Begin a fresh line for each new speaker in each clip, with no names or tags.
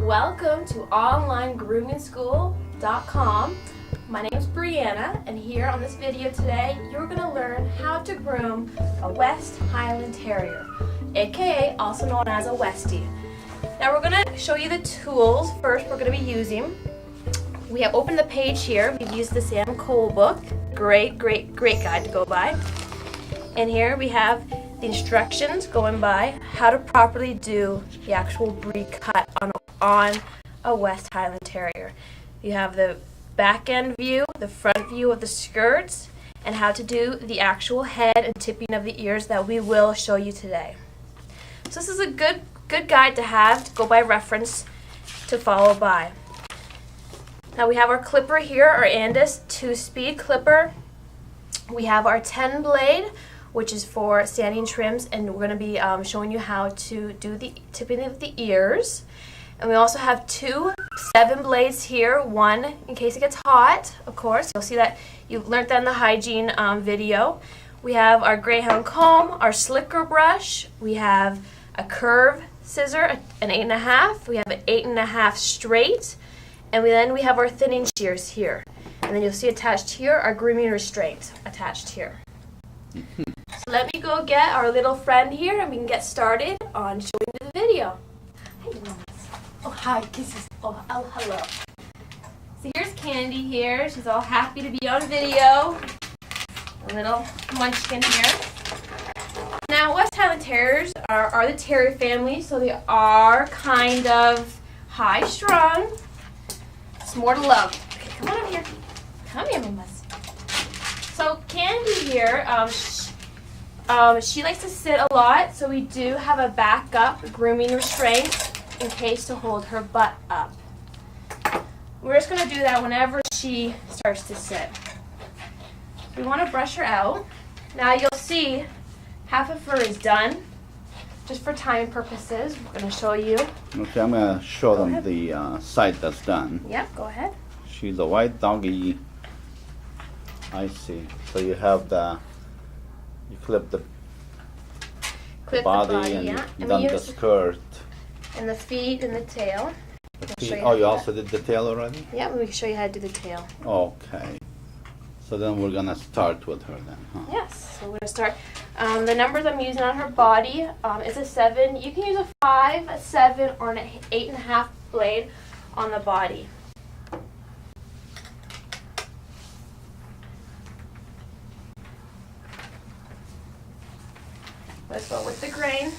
Welcome to onlinegroomingschool.com. My name is Brianna, and here on this video today, you're going to learn how to groom a West Highland Terrier, aka also known as a Westie. Now we're going to show you the tools first we're going to be using. We have opened the page here. We've used the Sam Cole book. Great guide to go by. And here we have the instructions going by how to properly do the actual breed cut on a West Highland Terrier. You have the back end view, the front view of the skirts, and how to do the actual head and tipping of the ears that we will show you today. So this is a good guide to have, to go by reference, to follow by. Now we have our clipper here, our Andis 2-speed clipper. We have our 10 blade, which is for sanding trims, and we're going to be showing you how to do the tipping of the ears. And we also have two 7 blades here, one in case it gets hot, of course. You'll see that you've learned that in the hygiene video. We have our greyhound comb, our slicker brush. We have a curve scissor, an 8.5. We have an 8.5 straight. And then we have our thinning shears here. And then you'll see attached here our grooming restraint attached here. So let me go get our little friend here and we can get started on showing you the video. Hi, oh, hi, kisses. Oh, hello. So here's Candy here. She's all happy to be on video. A little munchkin here. Now, West Highland Terriers are the Terrier family, so they are kind of high-strung. It's more to love. Okay, come on over here. Come here, mamas. So Candy here, she likes to sit a lot, so we do have a backup grooming restraint in case to hold her butt up. We're just going to do that whenever she starts to sit. We want to brush her out. Now you'll see half of her is done. Just for time purposes, we're going to show you.
Okay, I'm going to show them the side that's done.
Yep, go ahead.
She's a white doggy. I see. So you have you clip the body and
yeah.
done the skirt.
And the feet and the tail.
Oh, you also did the tail already?
Yeah, we can show you how to do the tail.
Okay. So then we're going to start with her then, huh?
Yes, so we're going to start. The numbers I'm using on her body is a 7. You can use a 5, a 7, or an 8.5 blade on the body. Let's go with the grain.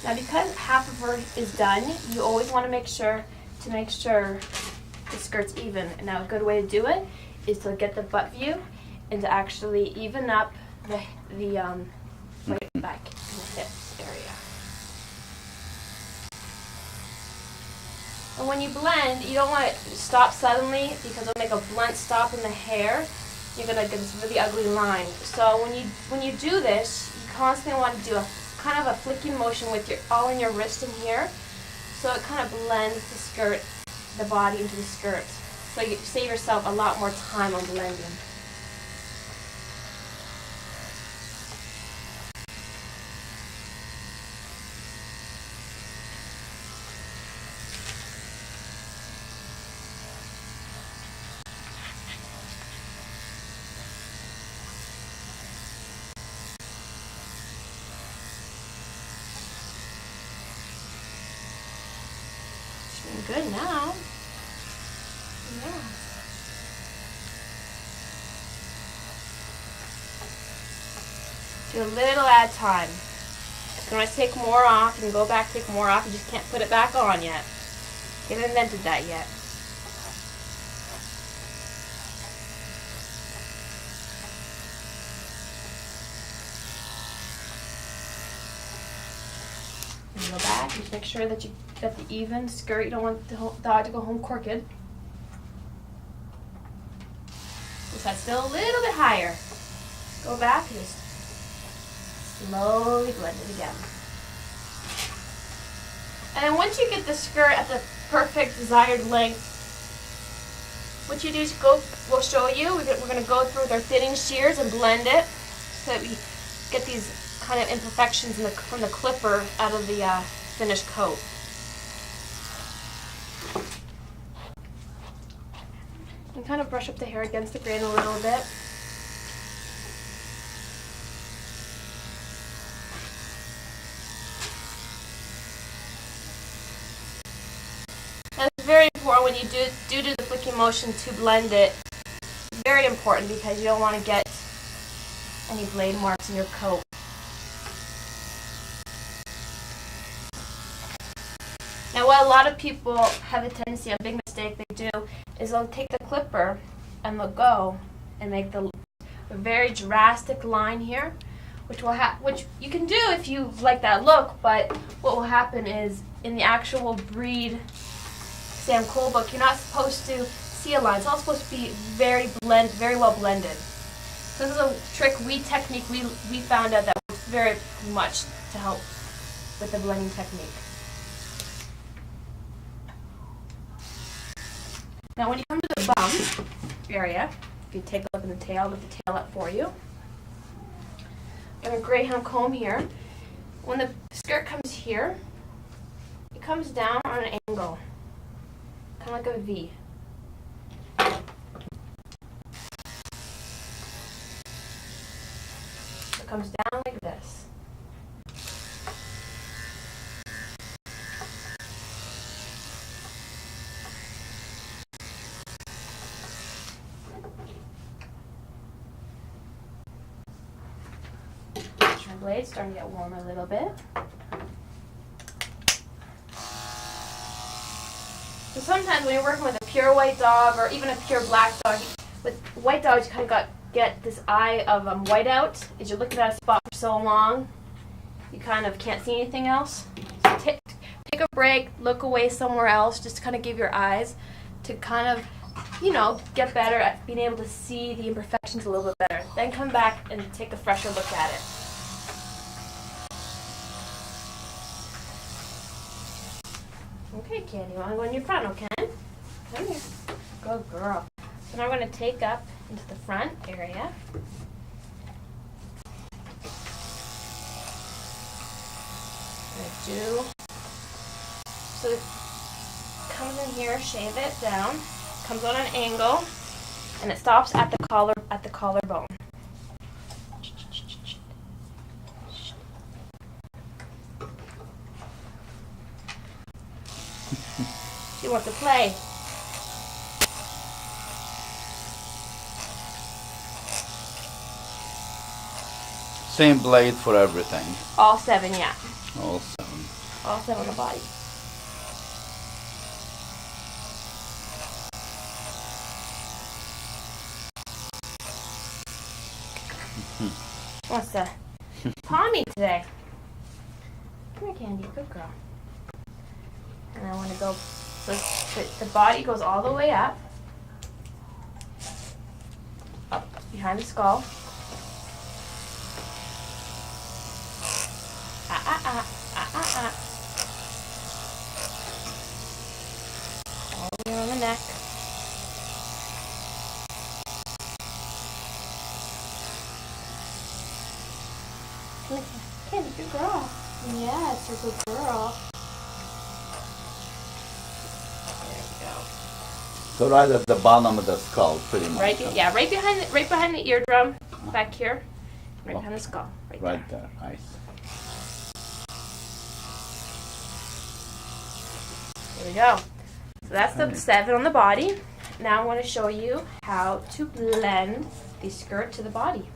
Now because half of her is done, you always want to make sure the skirt's even. Now a good way to do it is to get the butt view and to actually even up the right back in the hips area. And when you blend, you don't want to stop suddenly because it'll make a blunt stop in the hair. You're gonna get this really ugly line. So when you do this, you constantly want to do a kind of a flicking motion with all in your wrist and here, so it kind of blends the body into the skirt. So you save yourself a lot more time on blending. Good now. Yeah. Do a little at a time. You can always take more off. You can go back, take more off. You just can't put it back on yet. You haven't invented that yet. You go back, just make sure that you got the even skirt. You don't want the dog to go home crooked. Just that still a little bit higher. Go back and just slowly blend it again. And then once you get the skirt at the perfect desired length, what you do is we'll show you, we're going to go through with our thinning shears and blend it so that we get these kind of imperfections from the clipper out of the finished coat. And kind of brush up the hair against the grain a little bit. That's very important when you do the flicking motion to blend it. Very important because you don't want to get any blade marks in your coat. Now what a lot of people have a tendency, a big mistake they do, is they'll take the clipper and they'll go and make a very drastic line here, which you can do if you like that look, but what will happen is in the actual breed Sam Cole book, you're not supposed to see a line. It's all supposed to be very well blended. So this is a technique we found out that works very much to help with the blending technique. Now when you come to the bum area, if you take a look at the tail, I'll lift the tail up for you. I have a greyhound comb here. When the skirt comes here, it comes down on an angle, kind of like a V. It comes down like this. My blade's starting to get warm a little bit. So sometimes when you're working with a pure white dog or even a pure black dog, with white dogs you kind of get this eye of whiteout. As you're looking at a spot for so long, you kind of can't see anything else. So take a break, look away somewhere else, just to kind of give your eyes to kind of, get better at being able to see the imperfections a little bit better. Then come back and take a fresher look at it. Okay, Candy, you want to go in your front, okay? Come here. Good girl. So now we're going to take up into the front area. So it comes in here, shave it down, comes on an angle, and it stops at the collarbone. She wants to play.
Same blade for everything.
All 7, yeah.
All 7.
All 7 on the body. She wants to paw me today. Come here, Candy. Good girl. And I want to go, so the body goes all the way up behind the skull. All the way on the neck. Candy, good girl. Yes, you're a good girl.
So right at the bottom of the skull, pretty much.
Right behind the eardrum, back here, right behind the skull,
right there. Nice.
There we go. So that's the 7 on the body. Now I want to show you how to blend the skirt to the body.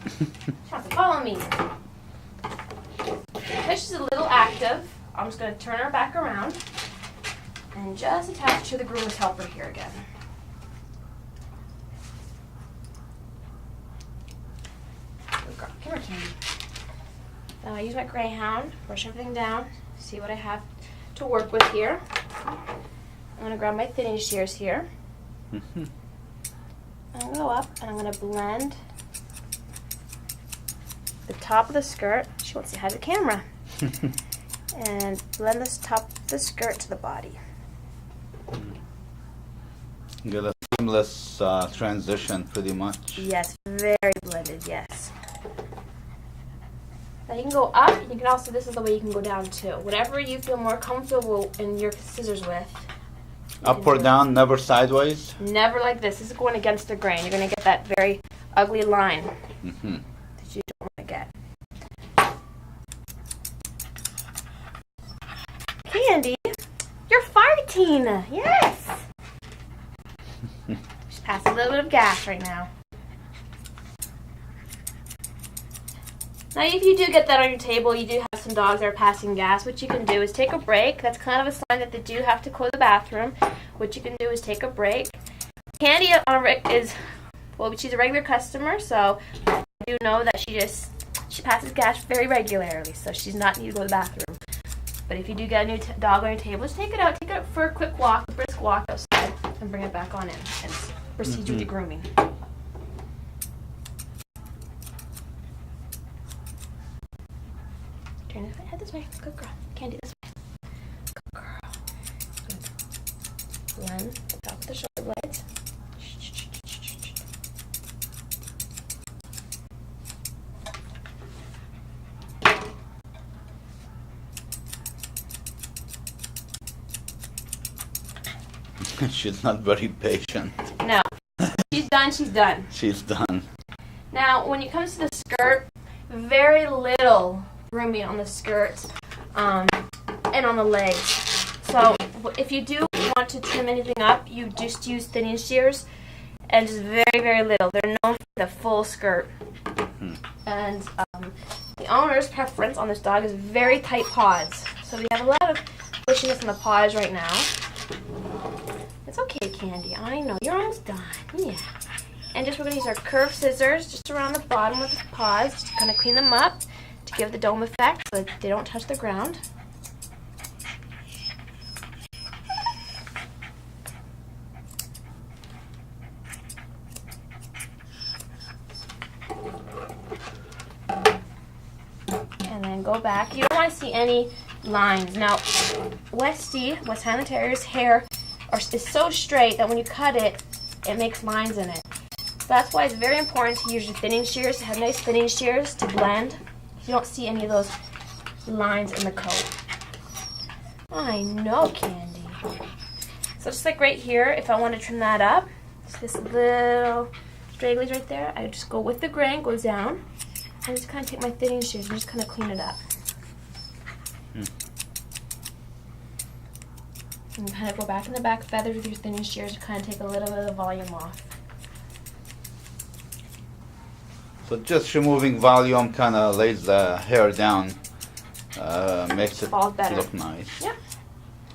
She wants to follow me. Because she's a little active, I'm just going to turn her back around and just attach to the groomer's helper here again. Good girl. Come here, Candy. Now I use my greyhound, brush everything down, see what I have to work with here. I'm going to grab my thinning shears here. I'm going to go up and I'm going to blend the top of the skirt. She wants to hide the camera. And blend this top of the skirt to the body.
Get a seamless transition, pretty much.
Yes, very blended, yes. Now you can go up, and you can also, this is the way you can go down too. Whatever you feel more comfortable in your scissors with.
Up or down, never sideways?
Never like this. This is going against the grain. You're going to get that very ugly line that you don't want to get. Candy, you're farting. Yes. Just pass a little bit of gas right now. Now, if you do get that on your table, you do have some dogs that are passing gas, what you can do is take a break. That's kind of a sign that they do have to close the bathroom. What you can do is take a break. Candy she's a regular customer, so I do know that she passes gas very regularly, so she's not need to go to the bathroom. But if you do get a new dog on your table, just take it out for a quick walk, a brisk walk outside, and bring it back on in, and proceed with the grooming. Turn it head this way. Good girl. Candy this way. Good girl. Blend the top of the shoulder blades.
She's not very patient.
No. She's done, she's done.
She's done.
Now, when it comes to the skirt, very little grooming on the skirt and on the legs. So if you do want to trim anything up, you just use thinning shears and just very, very little. They're known for the full skirt. And the owner's preference on this dog is very tight paws. So we have a lot of bushiness in the paws right now. It's okay, Candy. I know. You're almost done. Yeah. And we're going to use our curved scissors just around the bottom of the paws just to kind of clean them up to give the dome effect so that they don't touch the ground. And then go back. You don't want to see any lines. Now, West Highland Terrier's hair is so straight that when you cut it, it makes lines in it. So that's why it's very important to use your thinning shears, to have nice thinning shears to blend. You don't see any of those lines in the coat. I know, Candy. So just like right here, if I want to trim that up, it's this little stragglers right there, I just go with the grain, go down, and just kind of take my thinning shears and just kind of clean it up. And kind of go back in the back feathers with your thinning shears to kind of take a little bit of the volume off.
So just removing volume kind of lays the hair down, makes it
Falls better.
Look nice.
Yep.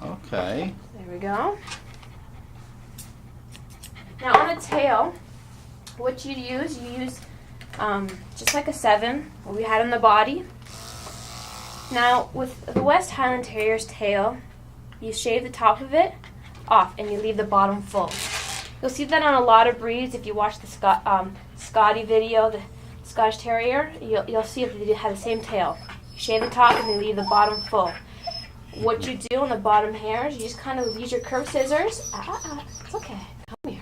Okay.
There we go. Now on a tail, what you use just like a 7, what we had on the body. Now with the West Highland Terrier's tail, you shave the top of it off and you leave the bottom full. You'll see that on a lot of breeds. If you watch the Scotty video, the Scottish Terrier, you'll see that they have the same tail. You shave the top and they leave the bottom full. What you do on the bottom hairs, you just kind of use your curved scissors. It's okay. Come here.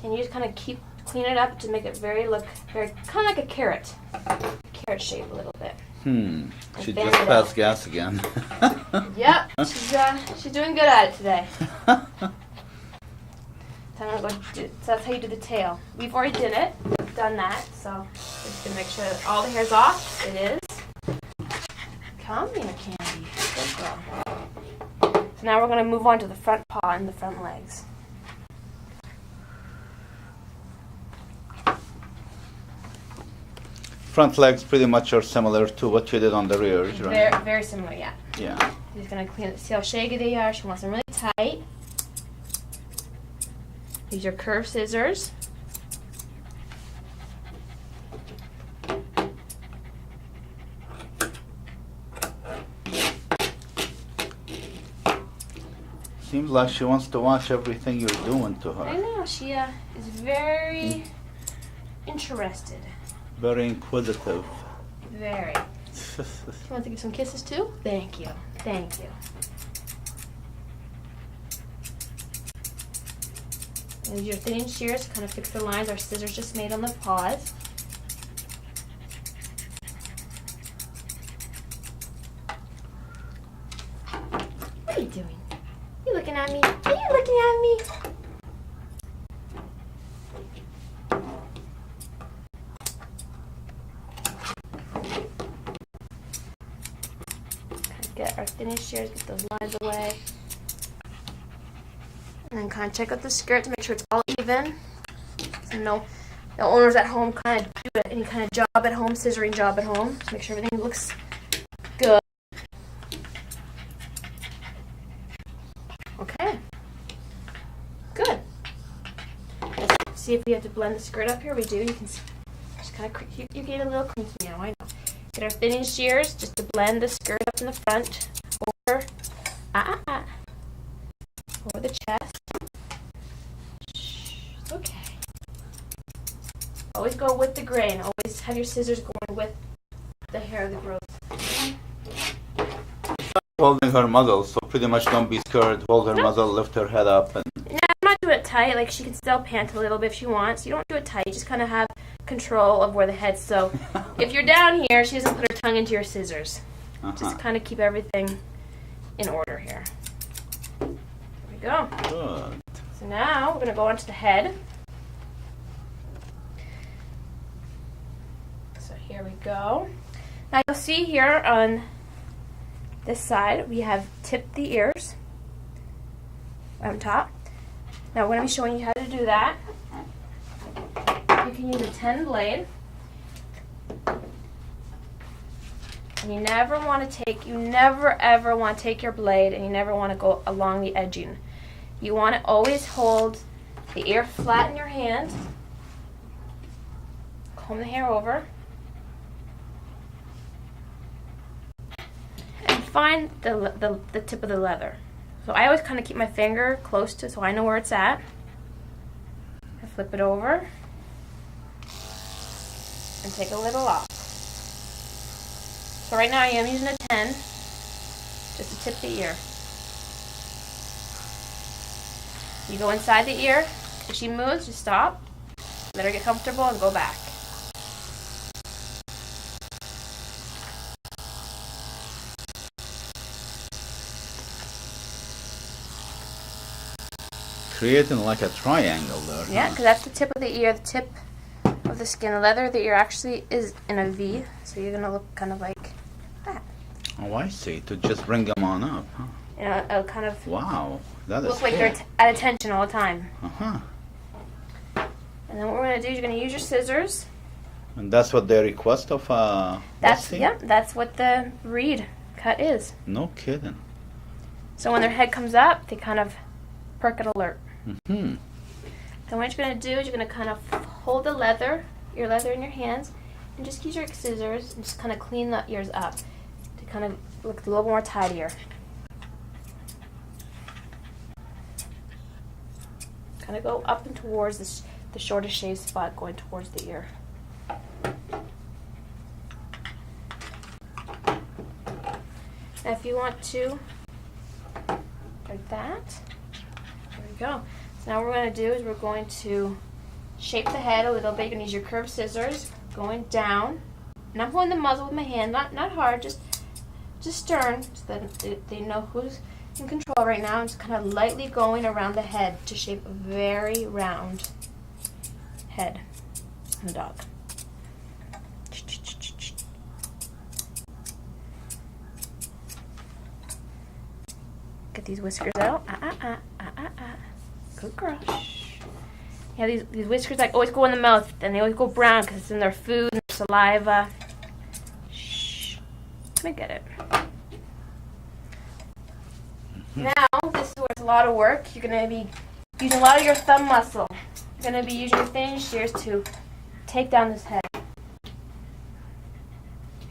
And you just kind of clean it up to make it look very kind of like a carrot shape a little bit.
She just passed gas again.
Yep, she's doing good at it today. So that's how you do the tail. We've already done that, so just gonna make sure that all the hair's off. It is. Come here, Candy. Good girl. So now we're gonna move on to the front paw and the front legs.
Front legs pretty much are similar to what you did on the rears, right?
Very, very similar, yeah.
Yeah.
She's gonna clean it. See how shaggy they are? She wants them really tight. Use your curved scissors.
Seems like she wants to watch everything you're doing to her.
I know, she is very interested.
Very inquisitive.
Very. You want to give some kisses too? Thank you. Thank you. Use your thinning shears to kind of fix the lines our scissors just made on the paws. What are you doing? You looking at me? Are you looking at me? Get our thinning shears, get those lines away. And then kind of check out the skirt to make sure it's all even. So no owners at home kind of do any kind of job at home, scissoring job at home, to make sure everything looks good. Okay. Good. Let's see if we have to blend the skirt up here. We do. You can just kind of, you get a little crinky now, I know. Get our thinning shears just to blend the skirt up in the front, over, over the chest. Okay. Always go with the grain. Always have your scissors going with the hair of the growth.
Holding her muzzle, so pretty much don't be scared. Hold her muzzle, lift her head up, and
Yeah, I'm not doing it tight. Like, she can still pant a little bit if she wants. You don't do it tight. You just kind of have control of where the head's. So if you're down here, she doesn't put her tongue into your scissors. Just kind of keep everything in order here. There we go.
Good.
So now we're going to go onto the head. So here we go. Now you'll see here on this side we have tipped the ears on top. Now we're going to be showing you how to do that. You can use a 10 blade. And you never want to take, you never ever want to take your blade and you never want to go along the edging. You want to always hold the ear flat in your hand. Comb the hair over. And find the tip of the leather. So I always kind of keep my finger close to so I know where it's at. I flip it over and take a little off. So right now I am using a 10 just to tip the ear. You go inside the ear. If she moves, you stop. Let her get comfortable and go back.
creating like a triangle there.
Yeah, because that's the tip of the ear, the tip of the skin. The leather of the ear actually is in a V, so you're going to look kind of like that.
Oh, I see. To just bring them on up, huh?
You know, it'll kind of
Wow, that is
look like
cool.
they're at attention all the time.
Uh-huh.
And then what we're going to do is you're going to use your scissors.
And that's what they request of
That's
westie?
yeah, that's what the reed cut is.
No kidding.
So when their head comes up, they kind of perk it alert.
Mm-hmm.
Then what you're going to do is you're going to kind of hold the leather, your leather in your hands, and just use your scissors and just kind of clean the ears up to kind of look a little more tidier. Kind of go up and towards the shortest shaved spot going towards the ear. Now if you want to, like that, there we go. So now what we're going to do is we're going to shape the head a little bit. You're going to use your curved scissors going down. And I'm holding the muzzle with my hand, not hard, just stern, so that they know who's in control right now. I'm just kind of lightly going around the head to shape a very round head on the dog. Get these whiskers out. Good girl. Yeah, these whiskers like always go in the mouth, and they always go brown because it's in their food and their saliva. Shh. Let me get it. Now, this is where it's a lot of work. You're going to be using a lot of your thumb muscle. You're going to be using your thinning shears to take down this head.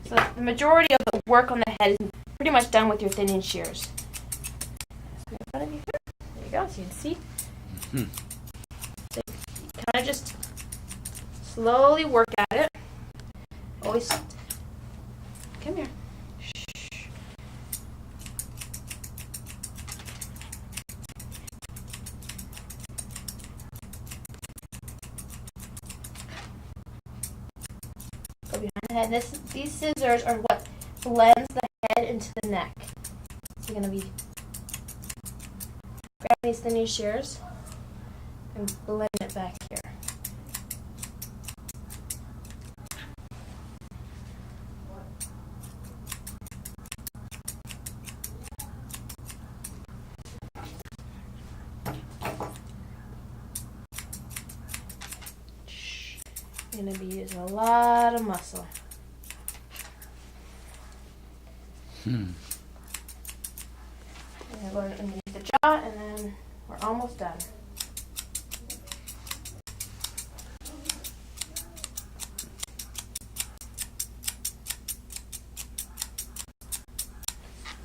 So the majority of the work on the head is pretty much done with your thinning shears. In front of you here. There you go, so you can see. So you kind of just slowly work at it. Always, come here. Shh. behind the head. These scissors are what blends the head into the neck. So you're going to be grabbing these thinning shears and blend it back here. You're going to be using a lot of muscle. And go underneath the jaw, and then we're almost done.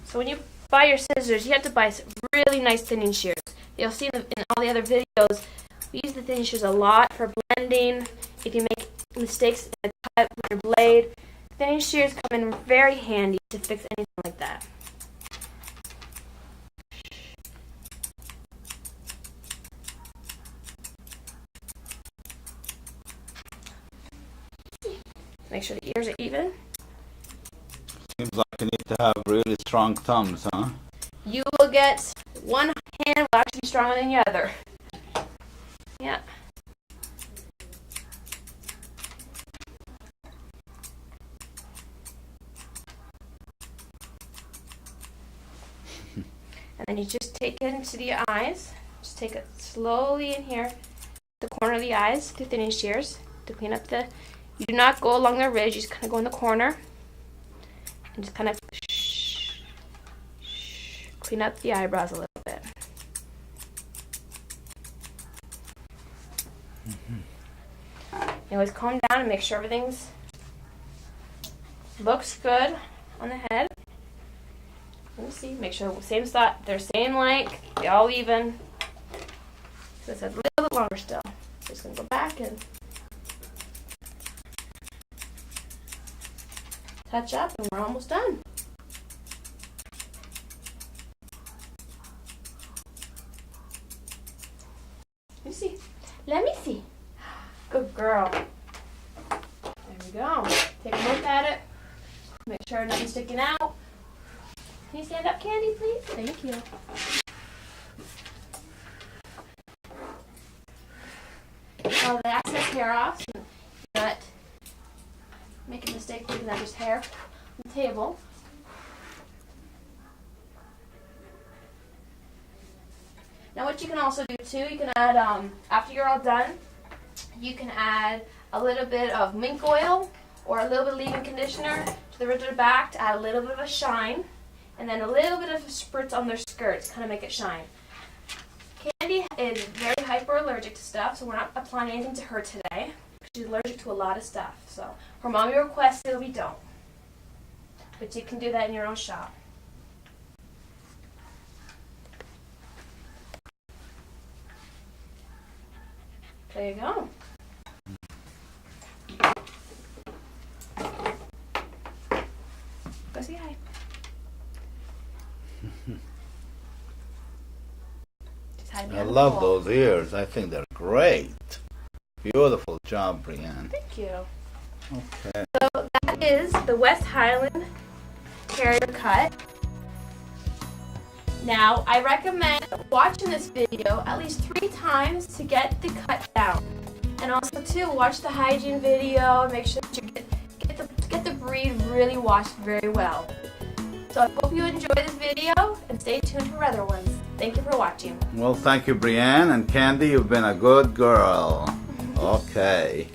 So when you buy your scissors, you have to buy really nice thinning shears. You'll see in all the other videos, we use the thinning shears a lot for blending. If you make mistakes in the cut with your blade, thinning shears come in very handy to fix anything like that. Make sure the ears are even.
Seems like you need to have really strong thumbs, huh?
You will get one hand will actually be stronger than the other. Yeah. And then you just take it into the eyes. Just take it slowly in here, the corner of the eyes, through thinning shears to clean up the. You do not go along the ridge. You just kind of go in the corner and just kind of clean up the eyebrows a little bit. You always calm down and make sure everything's looks good on the head. Let me see. Make sure same spot. They're same length. They all even. So it's a little bit longer still. Just gonna go back and touch up, and we're almost done. Let me see. Let me see. Good girl. There we go. Take a look at it. Make sure nothing's sticking out. Can you stand up, Candy, please? Thank you. All the excess hair off, so you're not make a mistake leaving that just hair on the table. Now what you can also do too, you can add, after you're all done, you can add a little bit of mink oil or a little bit of leave-in conditioner to the ridge of the back to add a little bit of a shine, and then a little bit of a spritz on their skirts, kind of make it shine. Candy is very hyper-allergic to stuff, so we're not applying anything to her today. She's allergic to a lot of stuff, so her mommy requested we don't. But you can do that in your own shop. There you go. Go say hi.
I love those ears. I think they're great. Beautiful job, Brianne.
Thank you.
Okay.
So that is the West Highland Terrier cut. Now, I recommend watching this video at least 3 times to get the cut down. And also, too, watch the hygiene video. Make sure that you get the breed really washed very well. So I hope you enjoy this video and stay tuned for other ones. Thank you for watching.
Well, thank you, Brianne. And Candy, you've been a good girl. Okay.